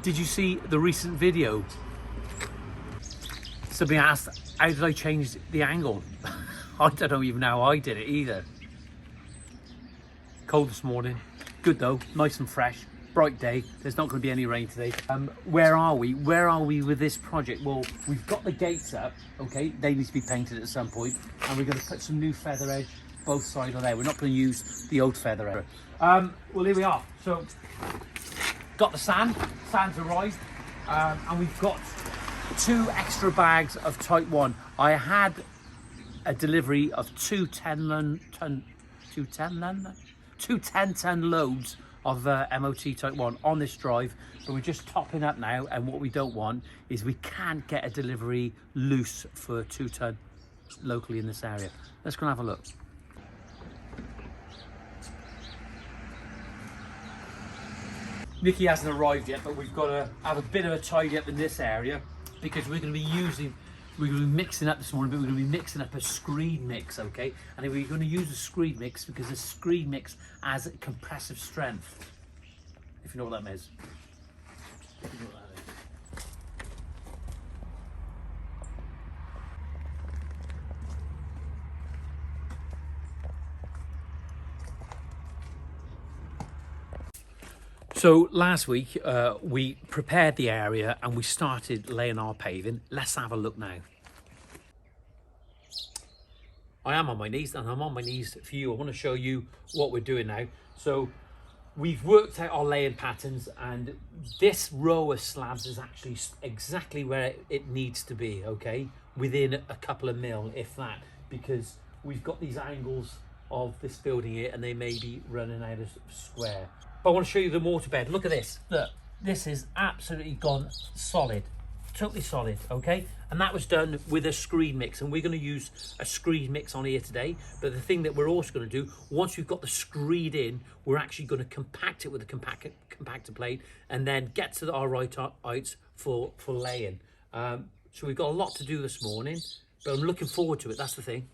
Did you see the recent video? Somebody asked, how did I change the angle? I don't know even how I did it either. Cold this morning, good though, nice and fresh, bright day. There's not going to be any rain today. Where are we? Where are we with this project? Well, we've got the gates up, okay? They need to be painted at some point, and we're going to put some new feather edge both sides of there. We're not going to use the old feather edge. Well, here we are. So, got the sand. Sand's arrived, and we've got 2 extra bags of type 1. I had a delivery of 2 10-ton loads of MOT type 1 on this drive, but we're just topping up now, and what we don't want is we can't get a delivery loose for 2 ton locally in this area. Let's go and have a look. Nikki hasn't arrived yet, but we've got to have a bit of a tidy up in this area because we're going to be mixing up this morning, but we're going to be mixing up a screed mix, okay? And we're going to use a screed mix because the screed mix has compressive strength, if you know what that is. If you know what that is. So last week we prepared the area and we started laying our paving. Let's have a look now. I am on my knees, and I'm on my knees for you. I want to show you what we're doing now. So we've worked out our laying patterns, and this row of slabs is actually exactly where it needs to be, okay? Within a couple of mil, if that, because we've got these angles of this building here and they may be running out of square. But I want to show you the mortar bed. Look at this. Look, this is absolutely gone solid, totally solid, okay? And that was done with a screed mix, and we're going to use a screed mix on here today. But the thing that we're also going to do, once we've got the screed in, we're actually going to compact it with a compactor plate and then get to our right heights for laying. So we've got a lot to do this morning, but I'm looking forward to it. That's the thing.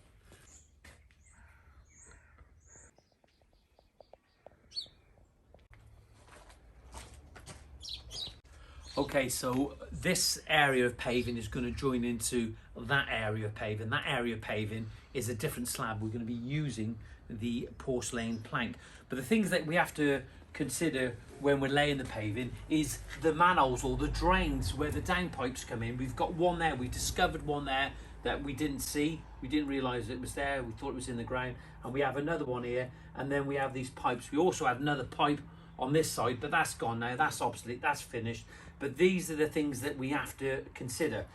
Okay, so this area of paving is going to join into that area of paving. That area of paving is a different slab. We're going to be using the porcelain plank. But the things that we have to consider when we're laying the paving is the manholes or the drains where the downpipes come in. We've got one there. We discovered one there that we didn't see. We didn't realise it was there. We thought it was in the ground. And we have another one here. And then we have these pipes. We also had another pipe on this side, but that's gone now. That's obsolete. That's finished. But these are the things that we have to consider.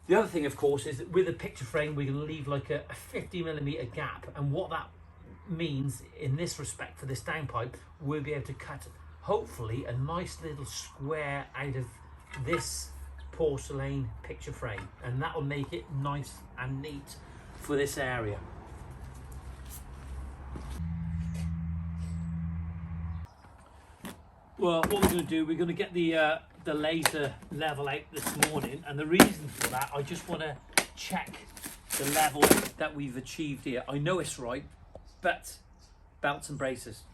The other thing, of course, is that with a picture frame, we're going to leave like a 50mm gap. And what that means in this respect for this downpipe, we'll be able to cut, hopefully, a nice little square out of this porcelain picture frame. And that will make it nice and neat for this area. Well, what we're going to do, we're going to get the laser level out this morning, and the reason for that, I just want to check the level that we've achieved here. I know it's right, but belts and braces.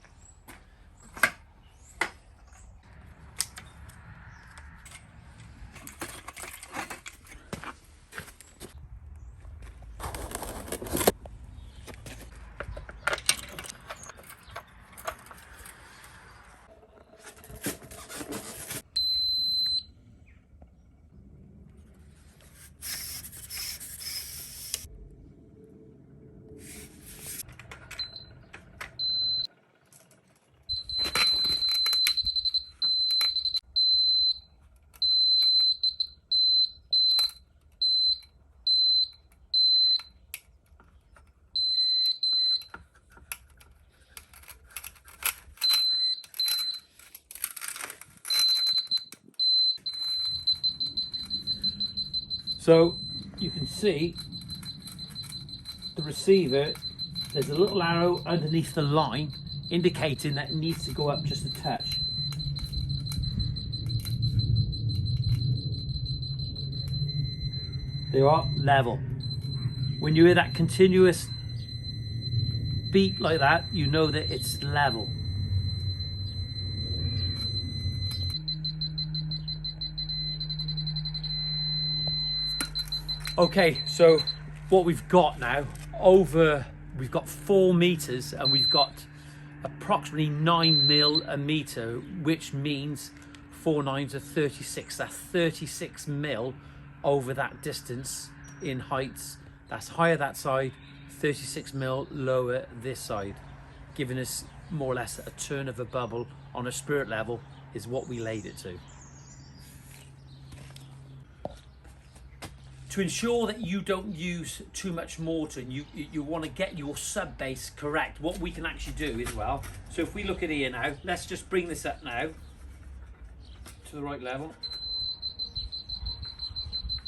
So you can see the receiver, there's a little arrow underneath the line indicating that it needs to go up just a touch. There you are, level. When you hear that continuous beat like that, you know that it's level. Okay, so what we've got now, we've got 4 meters and we've got approximately 9 mil a meter, which means 4 nines are 36. That's 36 mil over that distance in heights. That's higher that side, 36 mil lower this side, giving us more or less a turn of a bubble on a spirit level is what we laid it to. To ensure that you don't use too much mortar and you want to get your sub base correct, what we can actually do as well, so if we look at here now, let's just bring this up now to the right level,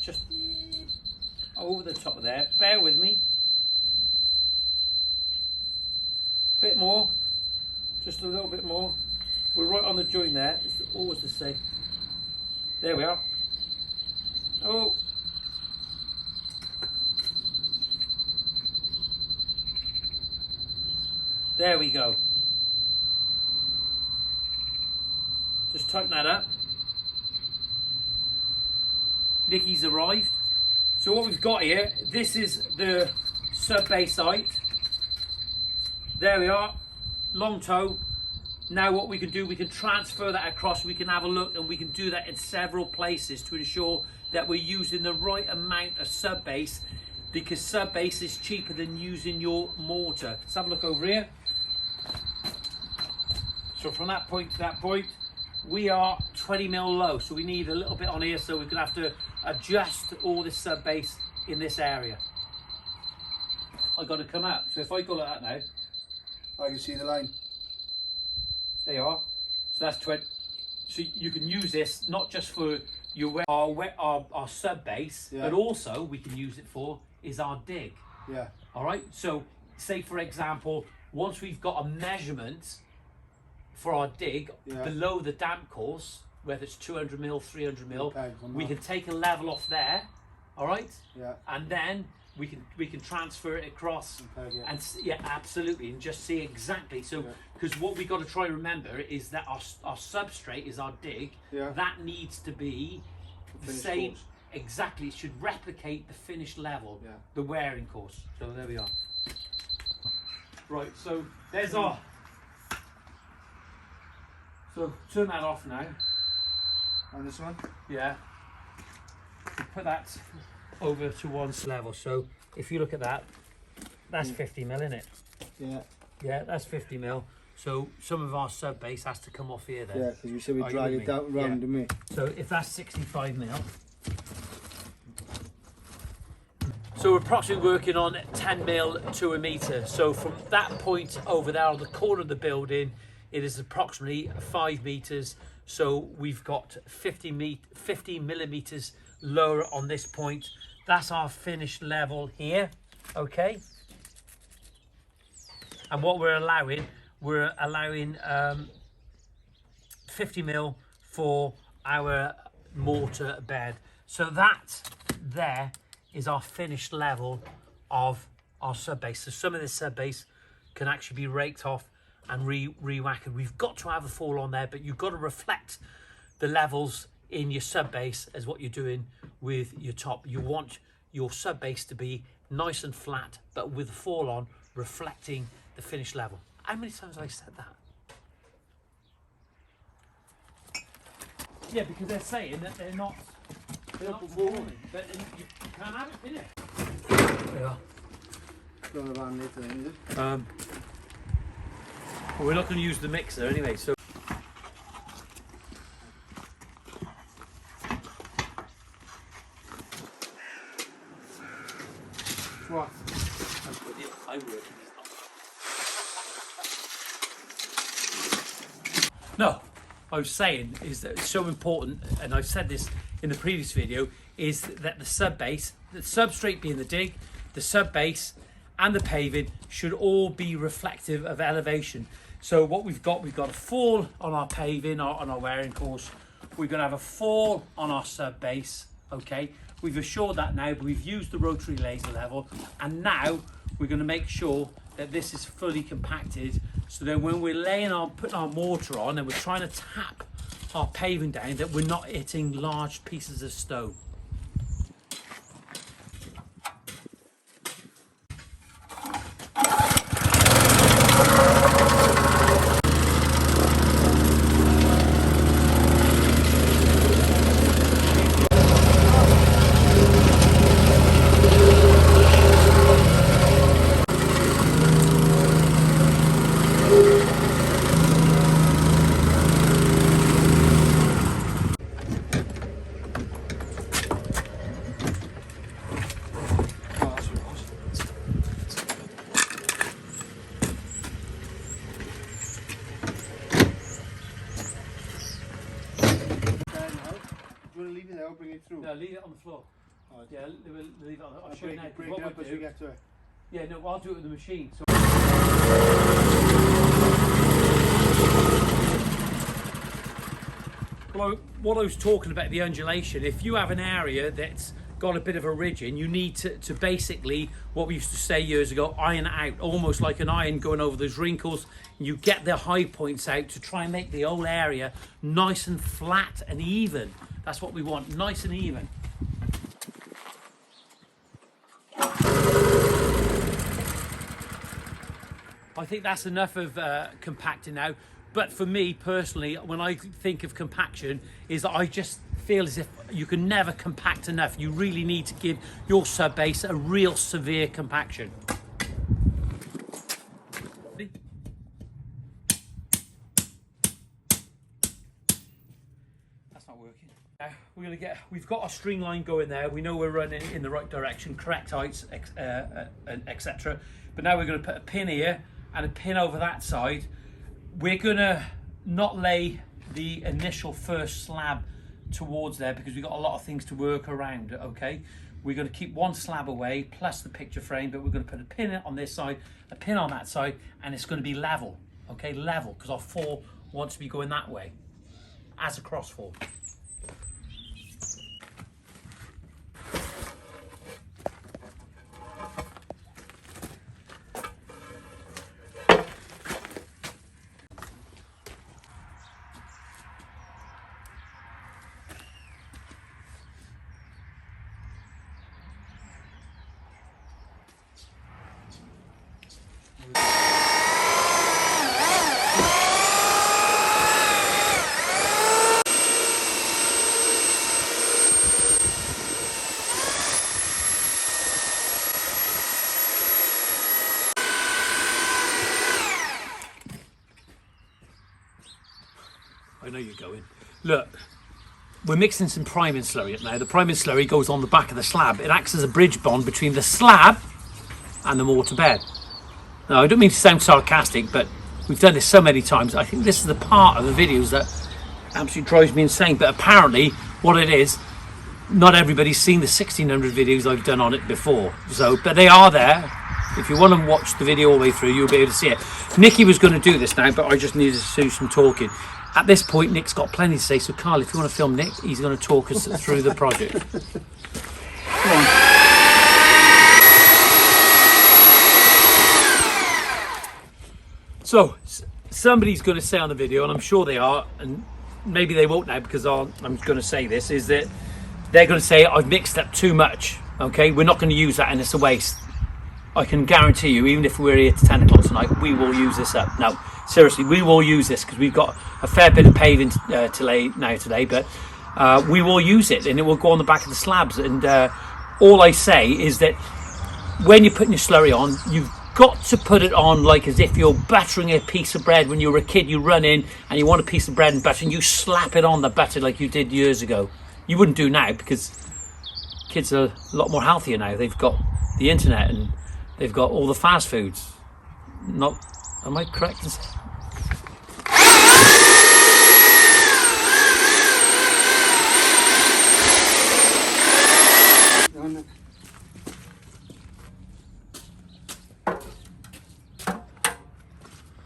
just over the top of there, bear with me, bit more, just a little bit more, we're right on the joint there, it's always the same, there we are, oh, there we go. Just tighten that up. Nicky's arrived. So what we've got here, this is the sub base height. There we are, long toe. Now what we can do, we can transfer that across, we can have a look, and we can do that in several places to ensure that we're using the right amount of sub base, because sub base is cheaper than using your mortar. Let's have a look over here. So from that point to that point, we are 20 mil low, so we need a little bit on here, so we're gonna have to adjust all this sub base in this area. I've got to come out, so if I go like that now, I can see the line. there you are. So that's 20. So you can use this not just for your our sub base, yeah, but also we can use it for is our dig. Yeah. All right. So say for example, once we've got a measurement for our dig, yeah, below the damp course, whether it's 200 mil, 300 mil, we can take a level off there. All right. Yeah. And then we can transfer it across, and yeah, absolutely, and just see exactly. So because what we got to try and remember is that our substrate is our dig. Yeah. That needs to be the same course. Exactly. It should replicate the finished level, yeah, the wearing course. So there we are. Right. So there's our. So turn that off now. On this one? Yeah. Put that over to one level. So if you look at that, that's 50 mil, isn't it? Yeah. Yeah, that's 50 mil. So some of our sub base has to come off here then. Yeah, because you said we drag it down round to me. So if that's 65 mil. So we're approximately working on 10 mil to a meter. So from that point over there on the corner of the building, it is approximately 5 meters. So we've got 50 millimeters lower on this point. That's our finished level here, okay? And what we're allowing 50 mil for our mortar bed. So that there is our finished level of our sub base. So some of this sub base can actually be raked off and re-whacked. We've got to have a fall on there, but you've got to reflect the levels in your sub base as what you're doing with your top. You want your sub base to be nice and flat, but with the fall on reflecting the finished level. How many times have I said that? Yeah, because they're saying that they're not performing, but you can't have it, can you? Yeah. Going around later, isn't it? Well, we're not going to use the mixer anyway, so. What? I would. No, I was saying is that it's so important, and I've said this in the previous video, is that the sub base, the substrate being the dig, the sub base and the paving should all be reflective of elevation. So what we've got a fall on our paving, on our wearing course. We're going to have a fall on our sub base, okay? We've assured that now, but we've used the rotary laser level, and now we're going to make sure that this is fully compacted, so that when we're putting our mortar on and we're trying to tap our paving down, that we're not hitting large pieces of stone. I'll bring it through. No, leave it on the floor. Right. Yeah, leave it on the I'll show you now. Break What it up we'll as we do, get to it. yeah, no, I'll do it with the machine. So well, what I was talking about, the undulation, if you have an area that's got a bit of a ridge in, you need to basically, what we used to say years ago, iron out, almost like an iron going over those wrinkles. You get the high points out to try and make the whole area nice and flat and even. That's what we want, nice and even. I think that's enough of compacting now. But for me personally, when I think of compaction, is that I just feel as if you can never compact enough. You really need to give your sub base a real severe compaction. That's not working. We've got our string line going there. We know we're running in the right direction, correct heights, etc. But now we're going to put a pin here and a pin over that side. We're gonna not lay the initial first slab towards there because we've got a lot of things to work around, okay? We're gonna keep one slab away plus the picture frame, but we're gonna put a pin on this side, a pin on that side, and it's gonna be level, okay? Level, because our fall wants to be going that way as a cross fall. I know you're going. Look, we're mixing some priming slurry up now. The priming slurry goes on the back of the slab. It acts as a bridge bond between the slab and the mortar bed. Now, I don't mean to sound sarcastic, but we've done this so many times. I think this is the part of the videos that absolutely drives me insane. But apparently, what it is, not everybody's seen the 1600 videos I've done on it before. So, but they are there. If you want to watch the video all the way through, you'll be able to see it. Nicky was going to do this now, but I just needed to do some talking. At this point, Nick's got plenty to say, so Carl, if you want to film Nick, he's going to talk us through the project. Come on. So, somebody's going to say on the video, and I'm sure they are, and maybe they won't now because I'm going to say this, is that they're going to say, I've mixed up too much, okay? We're not going to use that and it's a waste. I can guarantee you, even if we're here to 10 o'clock tonight, we will use this up. No, seriously, we will use this because we've got a fair bit of paving to lay now today, but we will use it and it will go on the back of the slabs. And all I say is that when you're putting your slurry on, you've got to put it on like as if you're buttering a piece of bread. When you were a kid, you run in and you want a piece of bread and butter and you slap it on the butter like you did years ago. You wouldn't do now because kids are a lot more healthier now. They've got the internet and they've got all the fast foods. Not, am I correct in saying?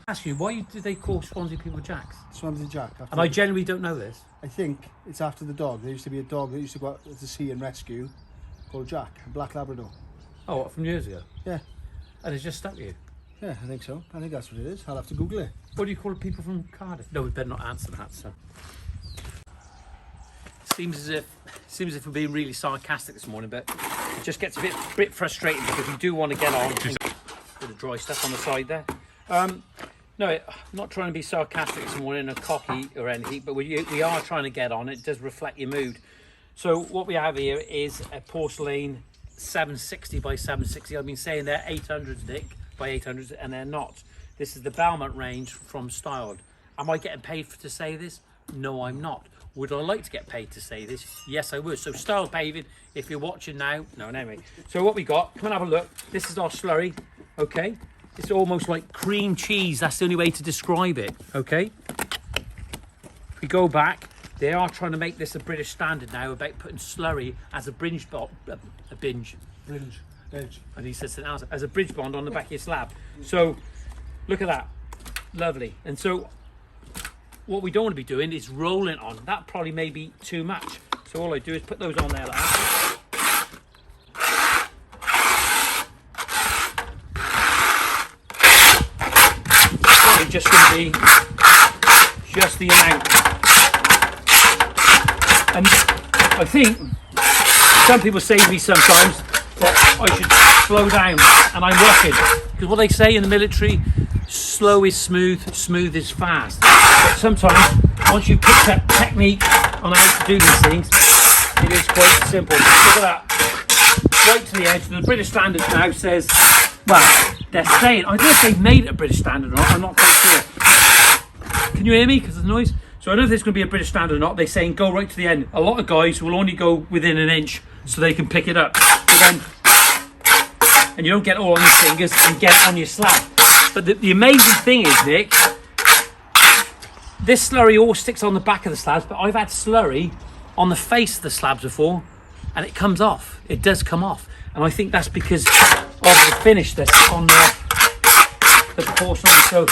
Ask you, why did they call Swansea people Jacks? Swansea Jack. And I genuinely don't know this. I think it's after the dog. There used to be a dog that used to go out to sea and rescue called Jack, a black Labrador. Oh, what, from years ago? Yeah. And it's just stuck with you? Yeah, I think so. I think that's what it is. I'll have to Google it. What do you call people from Cardiff? No, we better not answer that, so. Seems as if we're being really sarcastic this morning, but it just gets a bit frustrating because we do want to get on. Bit of dry stuff on the side there. No, I'm not trying to be sarcastic this morning or cocky or anything, but we are trying to get on. It does reflect your mood. So what we have here is a porcelain 760 by 760. I've been saying they're 800s, Nick, by 800s, and they're not. This is the Belmont range from Styled. Am I getting paid to say this? No, I'm not. Would I like to get paid to say this? Yes, I would. So Styled Paving, if you're watching now, no, anyway. So what we got, come and have a look. This is our slurry, okay? It's almost like cream cheese. That's the only way to describe it, okay? If we go back, They are trying to make this a British standard now about putting slurry as a bridge bond, and he says something else, as a bridge bond on the back of your slab. So look at that, lovely. And so what we don't want to be doing is rolling on. That probably may be too much. So all I do is put those on there like that. Probably just going to be just the amount. And I think some people say to me sometimes that I should slow down, and I'm working. Because what they say in the military, slow is smooth, smooth is fast. But sometimes, once you've picked up technique on how to do these things, it is quite simple. Look at that. Right to the edge. The British Standard now says, well, they're saying, I don't know if they've made it a British Standard or not, I'm not quite sure. Can you hear me because of the noise? So I don't know if there's going to be a British Standard or not. They're saying go right to the end. A lot of guys will only go within an inch so they can pick it up. And you don't get it all on your fingers and get it on your slab. But the amazing thing is, Nick, this slurry all sticks on the back of the slabs, but I've had slurry on the face of the slabs before, and it comes off. It does come off. And I think that's because of the finish that's on the porcelain. So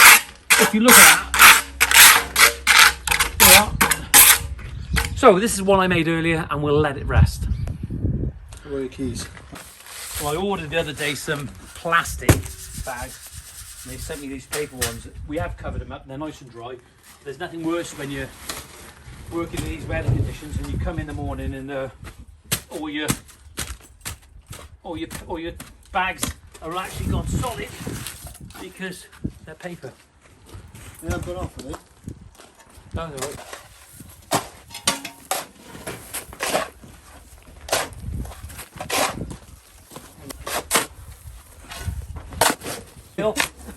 if you look at that, so this is one I made earlier, and we'll let it rest. Where are your keys? Well, I ordered the other day some plastic bags, and they sent me these paper ones. We have covered them up, and they're nice and dry. There's nothing worse when you're working in these weather conditions and you come in the morning and all your bags are actually gone solid because they're paper. They haven't gone off, have they? No, they're right.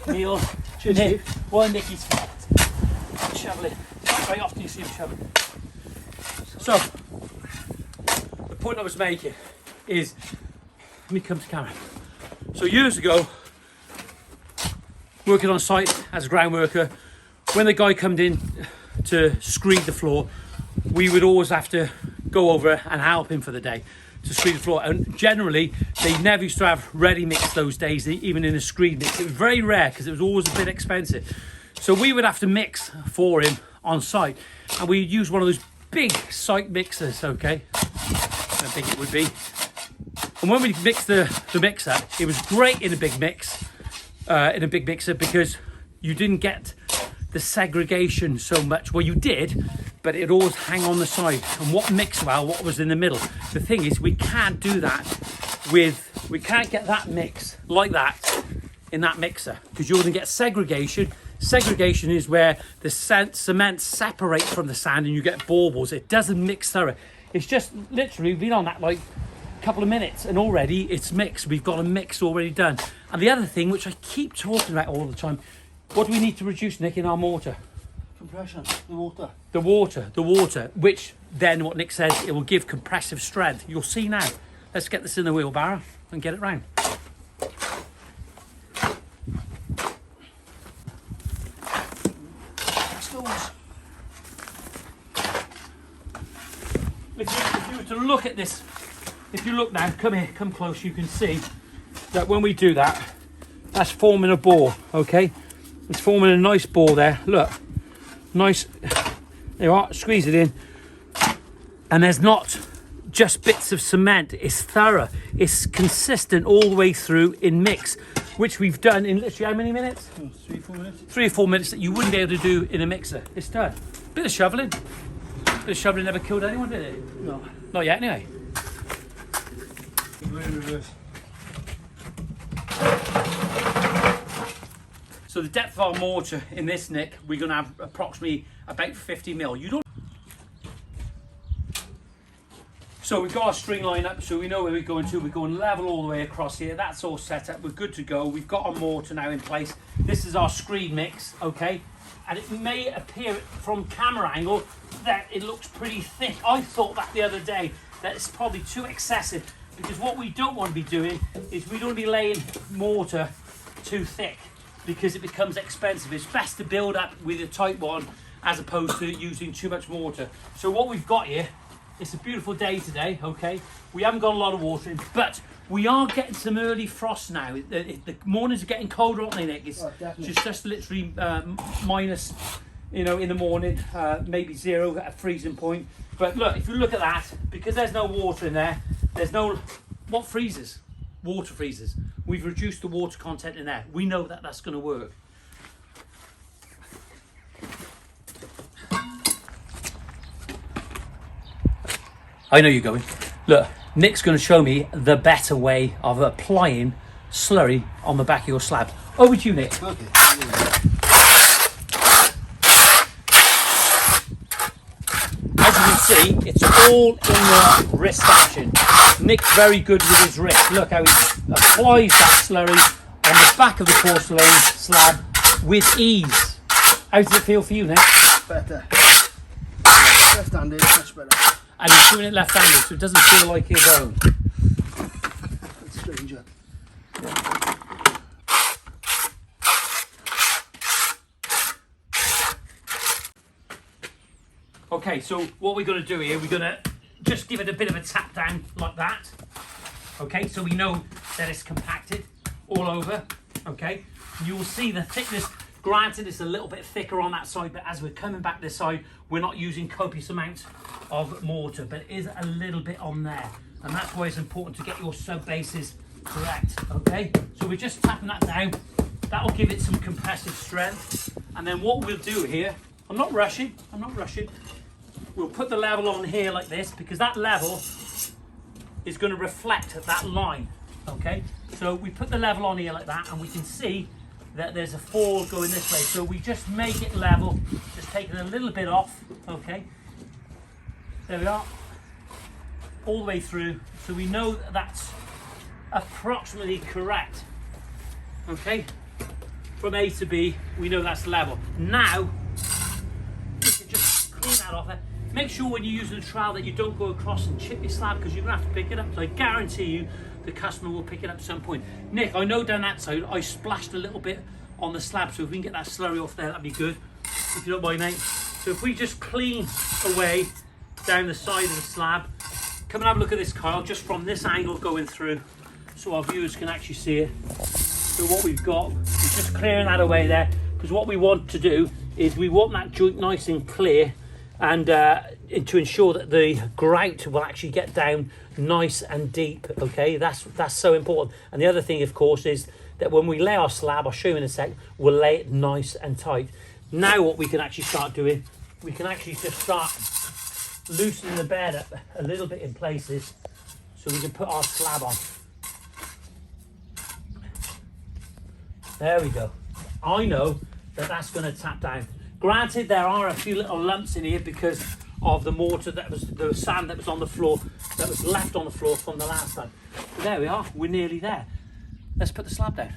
Neil, cheers, Nick, well, Nicky's shoveling. Very often you see him shoveling. So, the point I was making is, let me come to camera. So years ago, working on site as a ground worker, when the guy come in to screed the floor, we would always have to go over and help him for the day to screed the floor. And generally, they never used to have ready mix those days, even in a screed mix. It was very rare because it was always a bit expensive. So we would have to mix for him on site, and we'd use one of those big site mixers, okay? I think it would be. And when we mixed the mixer, it was great in a big mixer because you didn't get the segregation so much. Well, you did, but it'd always hang on the side. And what mixed well, what was in the middle. The thing is, we can't do that we can't get that mix like that in that mixer because you're going to get segregation. Segregation is where the cement separates from the sand and you get baubles. It doesn't mix thorough. It's just literally been on that like a couple of minutes and already it's mixed. We've got a mix already done. And the other thing, which I keep talking about all the time, what do we need to reduce, Nick, in our mortar? Compression, the water. The water, which then what Nick says, it will give compressive strength. You'll see now. Let's get this in the wheelbarrow and get it round. If you were to look at this, if you look now, come here, come close, you can see that when we do that, that's forming a ball, okay? It's forming a nice ball there, look. Nice, there you are, squeeze it in. And there's not just bits of cement, it's thorough. It's consistent all the way through in mix, which we've done in literally how many minutes? 3 or 4 minutes. 3 or 4 minutes that you wouldn't be able to do in a mixer. It's done. Bit of shoveling. Bit of shoveling never killed anyone, did it? No. Not yet, anyway. We're in reverse. So the depth of our mortar in this, Nick, we're going to have approximately about 50 mil. You don't. So we've got our string line up, so we know where we're going to. We're going level all the way across here. That's all set up. We're good to go. We've got our mortar now in place. This is our screed mix, okay? And it may appear from camera angle that it looks pretty thick. I thought that the other day, that it's probably too excessive, because what we don't want to be doing is we don't want to be laying mortar too thick, because it becomes expensive. It's best to build up with a tight one as opposed to using too much water. So what we've got here, it's a beautiful day today, okay? We haven't got a lot of water in, but we are getting some early frost now. The mornings are getting colder, aren't they, Nick? It's just literally minus, you know, in the morning, maybe 0 at a freezing point. But look, if you look at that, because there's no water in there, there's no, what freezes? Water freezes. We've reduced the water content in there. We know that that's going to work. I know you're going. Look, Nick's going to show me the better way of applying slurry on the back of your slabs. Over to you, Nick. Okay. As you can see, it's all in the wrist action. Nick's very good with his wrist. Look how he applies that slurry on the back of the porcelain slab with ease. How does it feel for you, Nick? Better. Left-handed, much better. And he's doing it left-handed, so it doesn't feel like his own. That's stranger. Okay, so what we're going to do here, we're going to just give it a bit of a tap down like that. Okay, so we know that it's compacted all over. Okay, you will see the thickness. Granted, it's a little bit thicker on that side, but as we're coming back this side, we're not using copious amounts of mortar, but it is a little bit on there. And that's why it's important to get your sub bases correct, okay? So we're just tapping that down. That'll give it some compressive strength. And then what we'll do here, I'm not rushing. We'll put the level on here like this, because that level is going to reflect that line, okay? So we put the level on here like that, and we can see that there's a fall going this way, so we just make it level, just taking a little bit off, okay, there we are, all the way through, so we know that that's approximately correct, okay, from A to B, we know that's level. Now we can just clean that off there. Make sure when you're using a trowel that you don't go across and chip your slab, because you're going to have to pick it up, so I guarantee you the customer will pick it up at some point. Nick, I know down that side I splashed a little bit on the slab, so if we can get that slurry off there, that'd be good, if you don't mind, mate. So if we just clean away down the side of the slab, come and have a look at this, Kyle, just from this angle going through, so our viewers can actually see it. So what we've got is just clearing that away there, because what we want to do is we want that joint nice and clear, and to ensure that the grout will actually get down nice and deep, okay? That's so important. And the other thing, of course, is that when we lay our slab, I'll show you in a sec, we'll lay it nice and tight. Now what we can actually start doing, we can actually just start loosening the bed up a little bit in places, so we can put our slab on. There we go. I know that that's going to tap down. Granted, there are a few little lumps in here because of the mortar that was, the sand that was on the floor, that was left on the floor from the last time. But there we are, we're nearly there. Let's put the slab down.